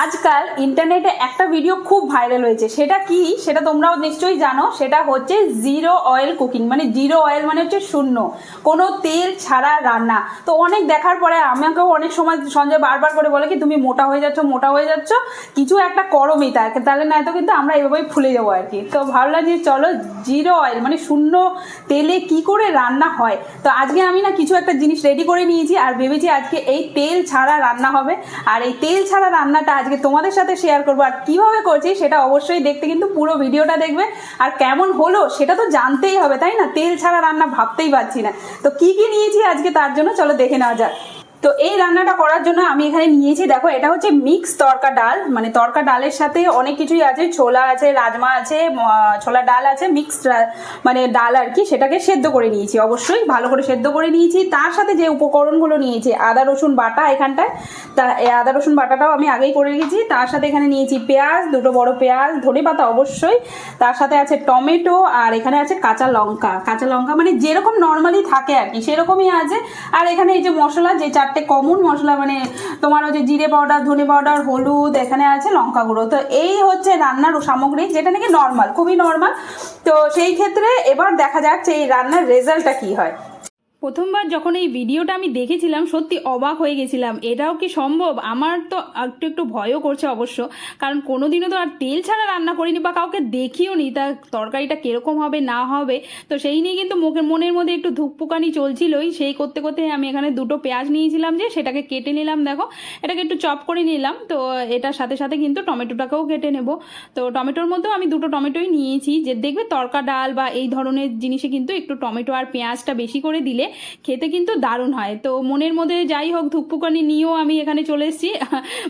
আজকাল ইন্টারনেটে একটা ভিডিও খুব ভাইরাল হয়েছে, সেটা কি সেটা তোমরাও নিশ্চয়ই জানো। সেটা হচ্ছে জিরো অয়েল কুকিং, মানে জিরো অয়েল মানে হচ্ছে শূন্য, কোনো তেল ছাড়া রান্না। তো অনেক দেখার পরে আমাকেও অনেক সময় সঞ্জয় বারবার করে বলে কি তুমি মোটা হয়ে যাচ্ছ, মোটা হয়ে যাচ্ছ, কিছু একটা করোমি তাহলে না তো কিন্তু আমরা এভাবেই ফুলে যাবো আর কি। তো ভাবলাম যে চলো জিরো অয়েল মানে শূন্য তেলে কি করে রান্না হয়। তো আজকে আমি না কিছু একটা জিনিস রেডি করে নিয়েছি আর ভেবেছি আজকে এই তেল ছাড়া রান্না হবে। আর এই তেল ছাড়া রান্নাটা আজকে তোমাদের সাথে শেয়ার করবো। আর কিভাবে করছি সেটা অবশ্যই দেখতে কিন্তু পুরো ভিডিওটা দেখবে। আর কেমন হলো সেটা তো জানতেই হবে, তাই না? তেল ছাড়া রান্না ভাবতেই পারছি না। তো কি কি নিয়েছি আজকে তার জন্য চলো দেখে নেওয়া যাক। তো এই রান্নাটা করার জন্য আমি এখানে নিয়েছি, দেখো এটা হচ্ছে মিক্স তড়কা ডাল, মানে তড়কা ডালের সাথে অনেক কিছুই আছে, ছোলা আছে, রাজমা আছে, ছোলা ডাল আছে, মিক্সড মানে ডাল আর কি। সেটাকে সেদ্ধ করে নিয়েছি, অবশ্যই ভালো করে সেদ্ধ করে নিয়েছি। তার সাথে যে উপকরণগুলো নিয়েছি, আদা রসুন বাটা এখানটায়, তা আদা রসুন বাটাটাও আমি আগেই করে রেখেছি। তার সাথে এখানে নিয়েছি পেঁয়াজ, দুটো বড় পেঁয়াজ, ধনেপাতা অবশ্যই, তার সাথে আছে টমেটো, আর এখানে আছে কাঁচা লঙ্কা। কাঁচা লঙ্কা মানে যেরকম নর্মালি থাকে আর কি সেরকমই আছে। আর এখানে এই যে মশলা, যে চারটে কমন মশলা, মানে তোমার ওই যে জিরে পাউডার, ধনে পাউডার, হলুদ, এখানে আছে লঙ্কা গুঁড়ো। তো এই হচ্ছে রান্নার সামগ্রী, যেটা নাকি নর্মাল, খুবই নর্মাল। তো সেই ক্ষেত্রে এবার দেখা যাক যে এই রান্নার রেজাল্টটা কি হয়। প্রথমবার যখন এই ভিডিওটা আমি দেখেছিলাম সত্যি অবাক হয়ে গেছিলাম, এটাও কি সম্ভব। আমার তো একটু একটু ভয়ও করছে অবশ্য, কারণ কোনোদিনও তো আর তেল ছাড়া রান্না করিনি বা কাউকে দেখিও নি, তা তরকারিটা কিরকম হবে না হবে তো সেই নিয়ে কিন্তু মনের মধ্যে একটু ধুকপুকানি চলছিলই। সেই করতে করতে আমি এখানে দুটো পেঁয়াজ নিয়েছিলাম, যে সেটাকে কেটে নিলাম, দেখো এটাকে একটু চপ করে নিলাম। তো এটার সাথে সাথে কিন্তু টমেটোটাকেও কেটে নেব। তো টমেটোর মধ্যেও আমি দুটো টমেটোই নিয়েছি, যে দেখবে তড়কা ডাল বা এই ধরনের জিনিসে কিন্তু একটু টমেটো আর পেঁয়াজটা বেশি করে দিলে খেতে কিন্তু দারুণ হয়। তো মনের মধ্যে যাই হোক ধুকপুকানি নিয়েও আমি এখানে চলে এসেছি,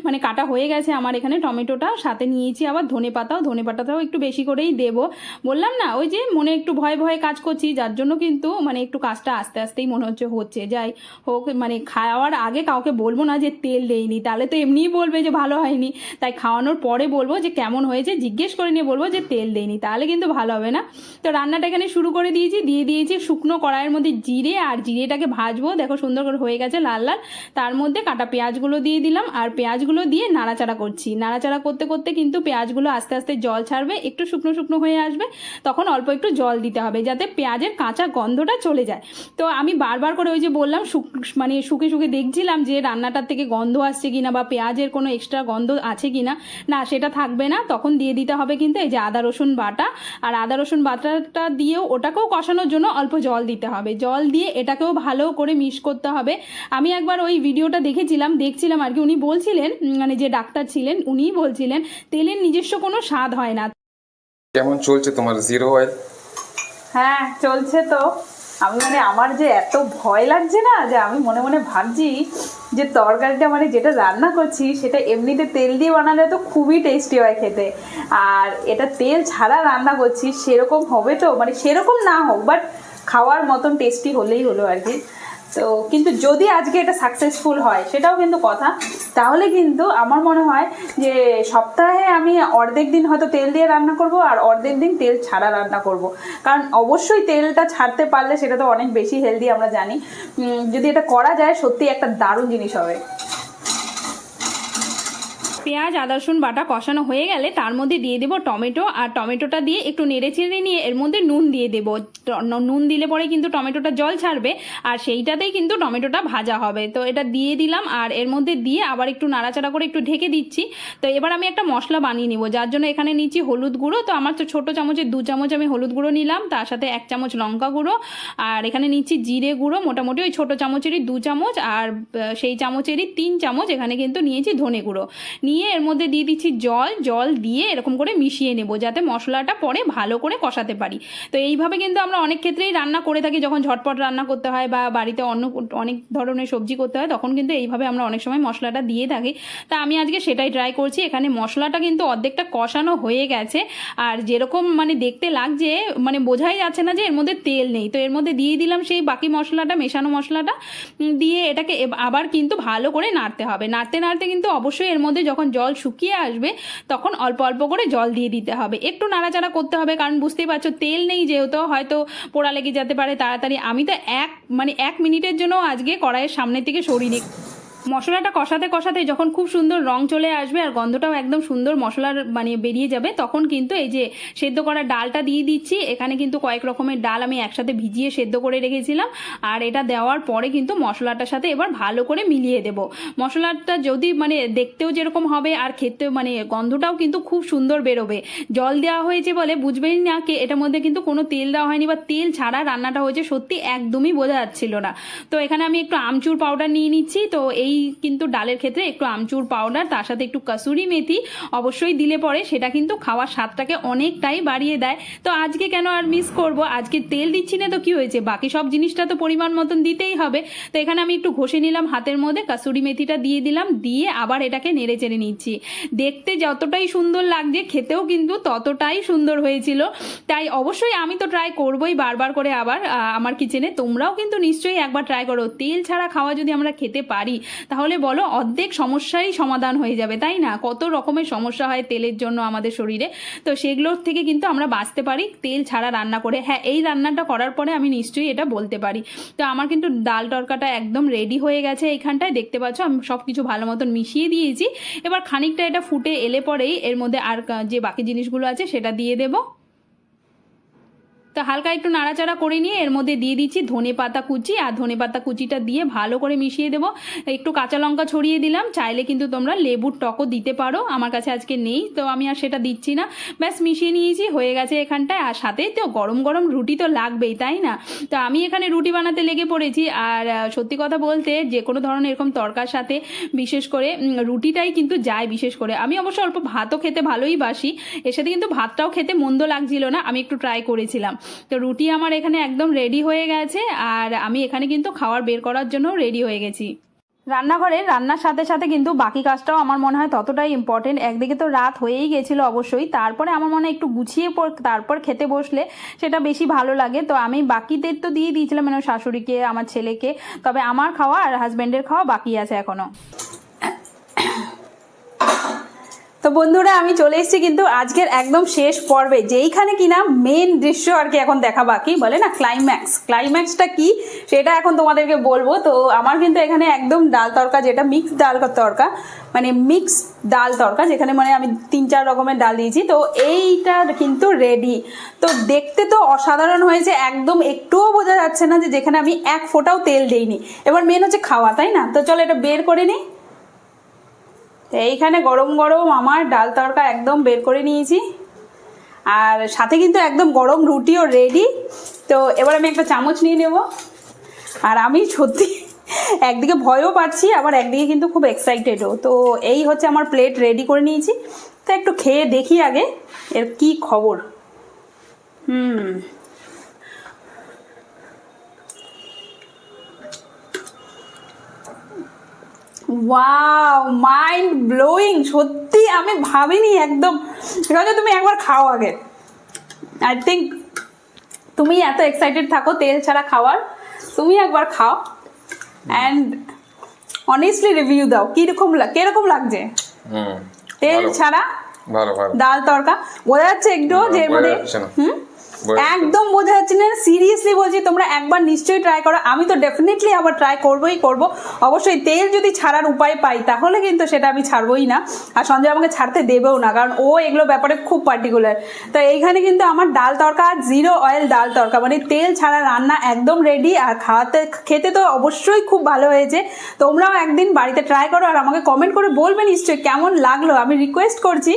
মানে কাটা হয়ে গেছে আমার এখানে টমেটোটা। সাথে নিয়েছি আবার ধনেপাতাটাও একটু বেশি করেই দেবো। বললাম না ওই যে মনে একটু ভয়ে ভয়ে কাজ করছি, যার জন্য কিন্তু মানে একটু কাজটা আস্তে আস্তেই মনে হচ্ছে যাই হোক। মানে খাওয়ার আগে কাউকে বলবো না যে তেল দেইনি, তাহলে তো এমনিই বলবে যে ভালো হয়নি। তাই খাওয়ানোর পরে বলবো যে কেমন হয়েছে, জিজ্ঞেস করে নিয়ে বলবো যে তেল দেইনি, তাহলে কিন্তু ভালো হবে না। তো রান্নাটা এখানে শুরু করে দিয়েছি শুকনো কড়াইয়ের মধ্যে জিরে, আর জিরেটাকে ভাজবো, দেখো সুন্দর করে হয়ে গেছে লাল লাল। তার মধ্যে কাটা পেঁয়াজগুলো দিয়ে দিলাম, আর পেঁয়াজগুলো দিয়ে নাড়াচাড়া করছি। নাড়াচাড়া করতে করতে কিন্তু পেঁয়াজগুলো আস্তে আস্তে জল ছাড়বে, একটু শুকনো শুকনো হয়ে আসবে, তখন অল্প একটু জল দিতে হবে যাতে পেঁয়াজের কাঁচা গন্ধটা চলে যায়। তো আমি বারবার করে ওই যে বললাম মানে শুকে শুকে দেখছিলাম যে রান্নাটার থেকে গন্ধ আসছে কিনা বা পেঁয়াজের কোনো এক্সট্রা গন্ধ আছে কিনা। না, সেটা থাকবে না। তখন দিয়ে দিতে হবে কিন্তু এই যে আদা রসুন বাটা, আর আদা রসুন বাটাটা দিয়েও ওটাকেও কষানোর জন্য অল্প জল দিতে হবে। জল দিয়ে এটাকেও ভালো করে মিক্স করতে হবে। আমি একবার ওই ভিডিওটা দেখছিলাম আর কি, উনি বলছিলেন, মানে যে ডাক্তার ছিলেন উনিই বলছিলেন তেলের নিজস্ব কোনো স্বাদ হয় না। কেমন চলছে তোমার জিরো অয়েল? হ্যাঁ চলছে তো। আমি মানে আমার যে এত ভয় লাগছে না, যে আমি মনে মনে ভাবছি যে তরকারিটা মানে যেটা রান্না করছি সেটা এমনিতে তেল দিয়ে বানালে তো খুবই টেস্টি হয় খেতে, আর এটা তেল ছাড়া রান্না করছি সেরকম হবে তো, মানে সেরকম না হোক বাট খাওয়ার মতন টেস্টি হলেই হলো আর কি। তো কিন্তু যদি আজকে এটা সাকসেসফুল হয় সেটাও কিন্তু কথা, তাহলে কিন্তু আমার মনে হয় যে সপ্তাহে আমি অর্ধেক দিন হয়তো তেল দিয়ে রান্না করব আর অর্ধেক দিন তেল ছাড়া রান্না করব। কারণ অবশ্যই তেলটা ছাড়তে পারলে সেটা তো অনেক বেশি হেলদি, আমরা জানি। যদি এটা করা যায় সত্যি একটা দারুণ জিনিস হবে। পেঁয়াজ আদা রসুন বাটা কষানো হয়ে গেলে তার মধ্যে দিয়ে দেবো টমেটো, আর টমেটোটা দিয়ে একটু নেড়ে চেড়ে নিয়ে এর মধ্যে নুন দিয়ে দেবো। নুন দিলে পরে কিন্তু টমেটোটা জল ছাড়বে, আর সেইটাতেই কিন্তু টমেটোটা ভাজা হবে। তো এটা দিয়ে দিলাম, আর এর মধ্যে দিয়ে আবার একটু নাড়াচাড়া করে একটু ঢেকে দিচ্ছি। তো এবার আমি একটা মশলা বানিয়ে নিব, যার জন্য এখানে নিচ্ছি হলুদ গুঁড়ো। তো আমার তো ছোটো চামচের 2 চামচ আমি হলুদ গুঁড়ো নিলাম, তার সাথে 1 চামচ লঙ্কা গুঁড়ো, আর এখানে নিচ্ছি জিরে গুঁড়ো মোটামুটি ওই ছোটো চামচেরই 2 চামচ, আর সেই চামচেরই 3 চামচ এখানে কিন্তু নিয়েছি ধনে গুঁড়ো। নিয়ে এর মধ্যে দিয়ে দিচ্ছি জল দিয়ে এরকম করে মিশিয়ে নেব, যাতে মশলাটা পরে ভালো করে কষাতে পারি। তো এইভাবে কিন্তু আমরা অনেক ক্ষেত্রেই রান্না করে থাকি, যখন ঝটপট রান্না করতে হয় বা বাড়িতে অনেক ধরনের সবজি করতে হয়, তখন কিন্তু এইভাবে আমরা অনেক সময় মশলাটা দিয়ে থাকি। তা আমি আজকে সেটাই ট্রাই করছি। এখানে মশলাটা কিন্তু অর্ধেকটা কষানো হয়ে গেছে, আর যেরকম মানে দেখতে লাগছে মানে বোঝাই যাচ্ছে না যে এর মধ্যে তেল নেই। তো এর মধ্যে দিয়ে দিলাম সেই বাকি মশলাটা, মেশানো মশলাটা দিয়ে এটাকে আবার কিন্তু ভালো করে নাড়তে হবে। নাড়তে নাড়তে কিন্তু অবশ্যই এর মধ্যে যখন জল শুকিয়ে আসবে তখন অল্প অল্প করে জল দিয়ে দিতে হবে, একটু নাড়াচাড়া করতে হবে, কারণ বুঝতেই পারছো তেল নেই যেহেতু হয়তো পোড়া লেগে যেতে পারে তাড়াতাড়ি। আমি তো 1 মিনিটের জন্য আজকে কড়াইয়ের সামনে থেকে সরিয়ে মশলাটা কষাতে কষাতে যখন খুব সুন্দর রং চলে আসবে আর গন্ধটাও একদম সুন্দর মশলার মানে বেরিয়ে যাবে, তখন কিন্তু এই যে সেদ্ধ করা ডালটা দিয়ে দিচ্ছি। এখানে কিন্তু কয়েক রকমের ডাল আমি একসাথে ভিজিয়ে সেদ্ধ করে রেখেছিলাম, আর এটা দেওয়ার পরে কিন্তু মশলাটার সাথে এবার ভালো করে মিলিয়ে দেব। মশলাটা যদি মানে দেখতেও যেরকম হবে আর খেতেও মানে গন্ধটাও কিন্তু খুব সুন্দর বেরোবে। জল দেওয়া হয়েছে বলে বুঝবেই না কি এটার মধ্যে কিন্তু কোনো তেল দেওয়া হয়নি বা তেল ছাড়া রান্নাটা হয়েছে, সত্যি একদমই বোঝা যাচ্ছিল না। তো এখানে আমি একটু আমচুর পাউডার নিয়ে নিচ্ছি। তো এই কিন্তু ডালের ক্ষেত্রে একটু আমচুর পাউডার, তার সাথে একটু কাসুরি মেথি অবশ্যই দিলে পরে সেটা কিন্তু খাওয়ার স্বাদটাকে অনেকটাই বাড়িয়ে দেয়। তো আজকে কেন আর মিস করব, আজকে তেল দিচ্ছি না তো কি হয়েছে, বাকি সব জিনিসটা তো পরিমাণ মতন দিতেই হবে। তো এখানে আমি একটু ঘষে নিলাম হাতের মধ্যে, কাসুরি মেথিটা দিয়ে দিলাম, দিয়ে আবার এটাকে নেড়ে চেড়ে নিচ্ছি। দেখতে যতটাই সুন্দর লাগছে খেতেও কিন্তু ততটাই সুন্দর হয়েছিল। তাই অবশ্যই আমি তো ট্রাই করবোই বারবার করে আবার আমার কিচেনে, তোমরাও কিন্তু নিশ্চয়ই একবার ট্রাই করো। তেল ছাড়া খাওয়া যদি আমরা খেতে পারি তাহলে বলো অর্ধেক সমস্যারই সমাধান হয়ে যাবে, তাই না? কত রকমের সমস্যা হয় তেলের জন্য আমাদের শরীরে, তো সেগুলোর থেকে কিন্তু আমরা বাঁচতে পারি তেল ছাড়া রান্না করে। হ্যাঁ, এই রান্নাটা করার পরে আমি নিশ্চয়ই এটা বলতে পারি। তো আমার কিন্তু ডাল তরকাটা একদম রেডি হয়ে গেছে। এইখানটায় দেখতে পাচ্ছ আমি সব কিছু ভালো মতন মিশিয়ে দিয়েছি। এবার খানিকটা এটা ফুটে এলে পরেই এর মধ্যে আর যে বাকি জিনিসগুলো আছে সেটা দিয়ে দেবো। তো হালকা একটু নাড়াচাড়া করে নিয়ে এর মধ্যে দিয়ে দিচ্ছি ধনে পাতা কুচি, আর ধনে পাতা কুচিটা দিয়ে ভালো করে মিশিয়ে দেবো। একটু কাঁচা লঙ্কা ছড়িয়ে দিলাম, চাইলে কিন্তু তোমরা লেবুর টকও দিতে পারো, আমার কাছে আজকে নেই তো আমি আর সেটা দিচ্ছি না। ব্যাস মিশিয়ে নিয়েছি, হয়ে গেছে এখানটায়। আর সাথে তো গরম গরম রুটি তো লাগবেই, তাই না? তো আমি এখানে রুটি বানাতে লেগে পড়েছি। আর সত্যি কথা বলতে যে কোনো ধরনের এরকম তরকার সাথে বিশেষ করে রুটিটাই কিন্তু যায় বিশেষ করে। আমি অবশ্য অল্প ভাতও খেতে ভালোই বাসি, এর সাথে কিন্তু ভাতটাও খেতে মন্দ লাগছিল না, আমি একটু ট্রাই করেছিলাম। তো রুটি আমার এখানে একদম রেডি হয়ে গেছে, আর আমি এখানে কিন্তু খাবার বের করার জন্য রেডি হয়ে গেছি। রান্নাঘরে রান্নার সাথে সাথে কিন্তু বাকি কাজটাও আমার মনে হয় ততটাই ইম্পর্টেন্ট। একদিকে তো রাত হয়েই গেছিলো অবশ্যই, তারপরে আমার মনে হয় একটু গুছিয়ে তারপর খেতে বসলে সেটা বেশি ভালো লাগে। তো আমি বাকিদের তো দিয়ে দিয়েছিলাম মানে শাশুড়িকে, আমার ছেলেকে, তবে আমার খাওয়া আর হাজব্যান্ডের খাওয়া বাকি আছে এখনো। তো বন্ধুরা আমি চলে এসেছি কিন্তু আজকের একদম শেষ পর্বে, যেইখানে কিনা মেন দৃশ্য আর কি এখন দেখা বাকি, বলে না ক্লাইম্যাক্সটা কি সেটা এখন তোমাদেরকে বলবো। তো আমার কিন্তু এখানে একদম ডাল তরকা, যেটা মিক্স ডাল তরকা, মানে মিক্স ডাল তরকা, যেখানে মানে আমি 3-4 রকমের ডাল দিয়েছি। তো এইটা কিন্তু রেডি। তো দেখতে তো অসাধারণ হয়েছে, একদম একটুও বোঝা যাচ্ছে না যে যেখানে আমি এক ফোঁটাও তেল দেইনি। এবার মেন হচ্ছে খাওয়া, তাই না? তো চলো এটা বের করে নিই। এইখানে গরম গরম আমার ডাল তরকা একদম বের করে নিয়েছি, আর সাথে কিন্তু একদম গরম রুটিও রেডি। তো এবার আমি একটা চামচ নিয়ে নেব। আর আমি সত্যি একদিকে ভয়ও পাচ্ছি, আবার একদিকে কিন্তু খুব এক্সাইটেডও। তো এই হচ্ছে আমার প্লেট রেডি করে নিয়েছি। তো একটু খেয়ে দেখি আগে এর কি খবর। ওয়াও, মাইন্ড ব্লোয়িং, সত্যি আমি ভাবিনি একদম। ঠিক আছে, তুমি একবার খাও আগে। আই থিঙ্ক তুমি এত এক্সাইটেড থাকো তেল ছাড়া খাওয়ার, তুমি একবার খাও অ্যান্ড অনেস্টলি রিভিউ দাও কিরকম লাগছে তেল ছাড়া ডাল তরকা। বোঝা যাচ্ছে একটু যে এর মধ্যে একদম বোঝা যাচ্ছে না, সিরিয়াসলি বলছি তোমরা একবার নিশ্চয়ই ট্রাই করো। আমি তো ডেফিনেটলি আবার ট্রাই করবো। অবশ্যই তেল যদি ছাড়ার উপায় পাই তাহলে কিন্তু সেটা আমি ছাড়বোই না, আর সঞ্জয় আমাকে ছাড়তে দেবেও না, কারণ ও এগুলো ব্যাপারে খুব পার্টিকুলার। তো এইখানে কিন্তু আমার ডাল তরকা, 0 অয়েল ডাল তরকা, মানে তেল ছাড়া রান্না একদম রেডি। আর খেতে তো অবশ্যই খুব ভালো হয়েছে। তোমরাও একদিন বাড়িতে ট্রাই করো আর আমাকে কমেন্ট করে বলবে নিশ্চয়ই কেমন লাগলো। আমি রিকোয়েস্ট করছি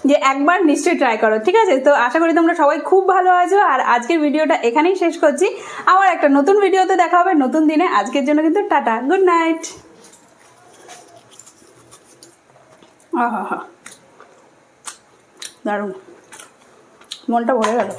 যে একবার নিশ্চয়ই ট্রাই করো, ঠিক আছে? তো আশা করি তোমরা সবাই খুব ভালো আছো। আর আজকের ভিডিওটা এখানেই শেষ করছি, আবার একটা নতুন ভিডিওতে দেখা হবে নতুন দিনে। আজকের জন্য কিন্তু টাটা, গুড নাইট। দারুণ, মনটা ভরে গেল।